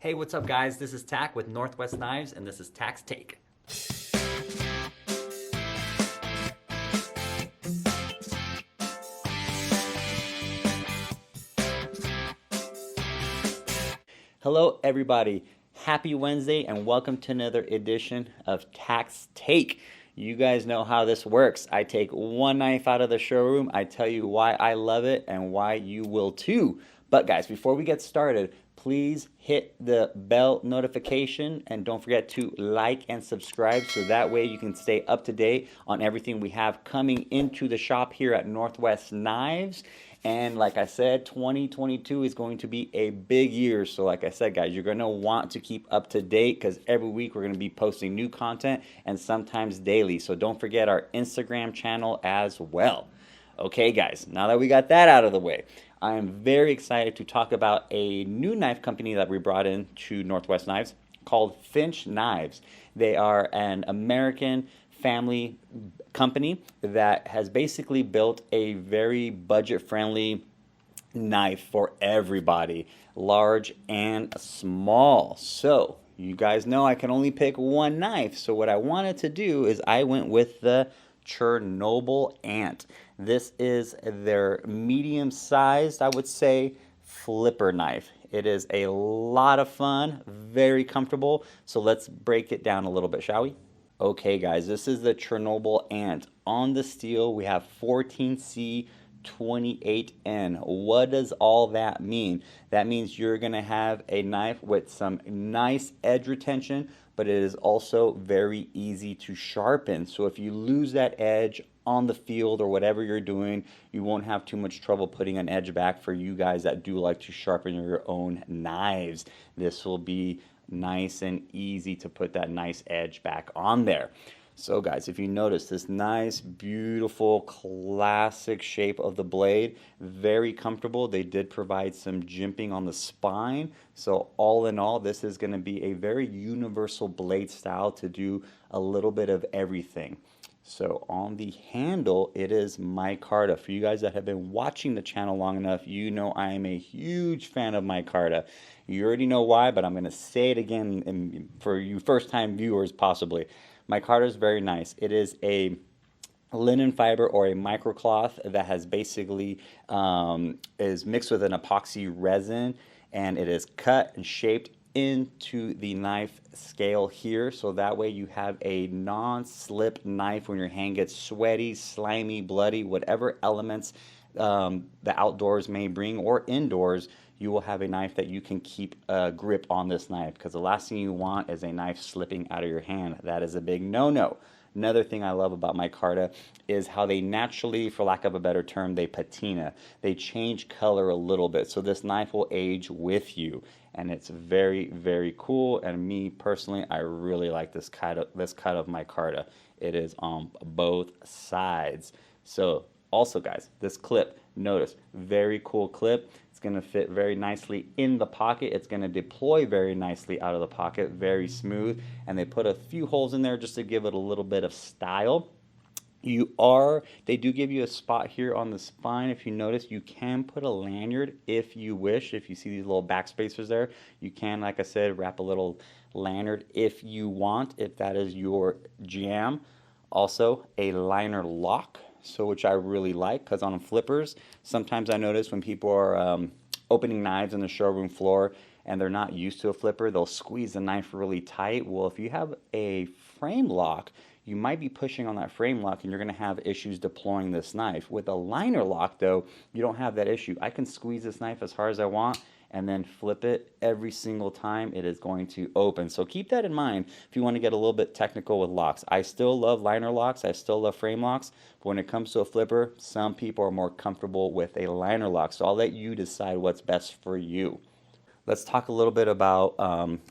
Hey, what's up guys? This is Tack with Northwest Knives and this is Tack's Take. Hello everybody, happy Wednesday and welcome to another edition of Tack's Take. You guys know how this works. I take one knife out of the showroom, I tell you why I love it and why you will too. But guys, before we get started, please hit the bell notification and don't forget to like and subscribe so that way you can stay up to date on everything we have coming into the shop here at Northwest Knives. And like I said, 2022 is going to be a big year. So like I said, guys, you're going to want to keep up to date because every week we're going to be posting new content and sometimes daily. So don't forget our Instagram channel as well. Okay, guys, now that we got that out of the way, I am very excited to talk about a new knife company that we brought in to Northwest Knives called Finch Knives. They are an American family company that has basically built a very budget-friendly knife for everybody, large and small. So you guys know I can only pick one knife. So what I wanted to do is I went with the Chernobyl Ant. This is their medium-sized, I would say, flipper knife. It is a lot of fun, very comfortable. So let's break it down a little bit, shall we? Okay, guys, this is the Chernobyl Ant. On the steel, we have 14C 28N. What does all that mean? That means you're going to have a knife with some nice edge retention, but it is also very easy to sharpen. So if you lose that edge on the field or whatever you're doing, you won't have too much trouble putting an edge back for you guys that do like to sharpen your own knives. This will be nice and easy to put that nice edge back on there. So guys, if you notice this nice, beautiful, classic shape of the blade, very comfortable. They did provide some jimping on the spine. So all in all, this is going to be a very universal blade style to do a little bit of everything. So on the handle, it is micarta. For you guys that have been watching the channel long enough, you know I am a huge fan of micarta. You already know why, but I'm going to say it again for you first-time viewers possibly. Micarta is very nice. It is a linen fiber or a microcloth that has basically is mixed with an epoxy resin, and it is cut and shaped into the knife scale here, so that way you have a non-slip knife when your hand gets sweaty, slimy, bloody, whatever elements the outdoors may bring or indoors. You will have a knife that you can keep a grip on this knife, because the last thing you want is a knife slipping out of your hand. That is a big no-no. Another thing I love about micarta is how they naturally, for lack of a better term, they patina. They change color a little bit, so this knife will age with you, and it's very, very cool. And me personally, I really like this cut of micarta. It is on both sides. So also, guys, this clip, notice, very cool clip. It's going to fit very nicely in the pocket. It's going to deploy very nicely out of the pocket, very smooth. And they put a few holes in there just to give it a little bit of style. They do give you a spot here on the spine. If you notice, you can put a lanyard if you wish. If you see these little back spacers there, you can, like I said, wrap a little lanyard if you want, if that is your jam. Also, a liner lock. So which I really like, because on flippers, sometimes I notice when people are opening knives on the showroom floor and they're not used to a flipper, they'll squeeze the knife really tight. Well, if you have a frame lock, you might be pushing on that frame lock and you're going to have issues deploying this knife. With a liner lock, though, you don't have that issue. I can squeeze this knife as hard as I want and then flip it every single time it is going to open. So keep that in mind if you want to get a little bit technical with locks. I still love liner locks, I still love frame locks, but when it comes to a flipper, some people are more comfortable with a liner lock. So I'll let you decide what's best for you. Let's talk a little bit about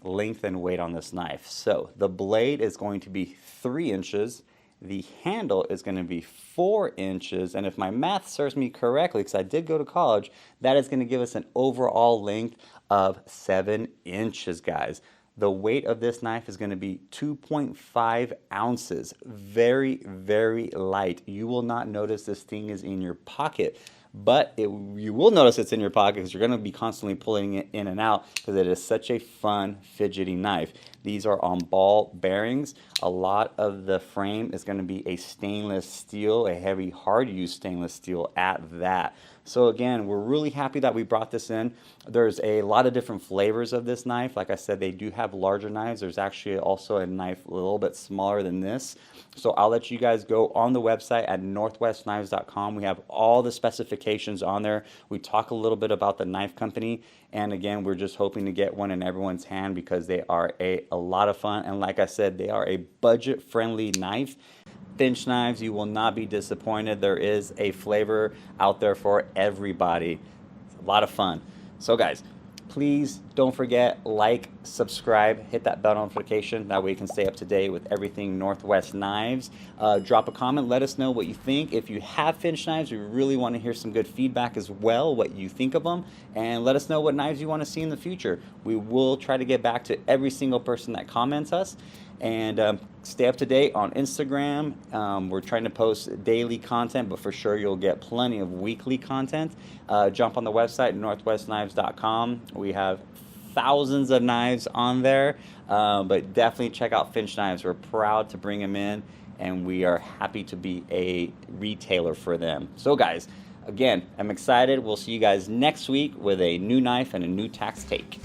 length and weight on this knife. So the blade is going to be 3 inches. The handle is going to be 4 inches, and if my math serves me correctly, because I did go to college, that is going to give us an overall length of 7 inches, guys. The weight of this knife is going to be 2.5 ounces. Very, very light. You will not notice this thing is in your pocket. but you will notice it's in your pocket because you're going to be constantly pulling it in and out because it is such a fun, fidgety knife. These are on ball bearings. A lot of the frame is going to be a stainless steel, a heavy, hard-use stainless steel at that. So again, we're really happy that we brought this in. There's a lot of different flavors of this knife. Like I said, they do have larger knives. There's actually also a knife a little bit smaller than this. So I'll let you guys go on the website at northwestknives.com. We have all the specifications on there. We talk a little bit about the knife company. And again, we're just hoping to get one in everyone's hand because they are a lot of fun. And like I said, they are a budget-friendly knife. Finch Knives, you will not be disappointed. There is a flavor out there for everybody. It's a lot of fun. So guys, please don't forget, like, subscribe, hit that bell notification. That way you can stay up to date with everything Northwest Knives. Drop a comment, let us know what you think. If you have Finch Knives, we really want to hear some good feedback as well, what you think of them. And let us know what knives you want to see in the future. We will try to get back to every single person that comments us. And stay up to date on Instagram. We're trying to post daily content, but for sure you'll get plenty of weekly content. Jump on the website, northwestknives.com. We have thousands of knives on there, but definitely check out Finch Knives. We're proud to bring them in, and we are happy to be a retailer for them. So guys, again, I'm excited. We'll see you guys next week with a new knife and a new tax take.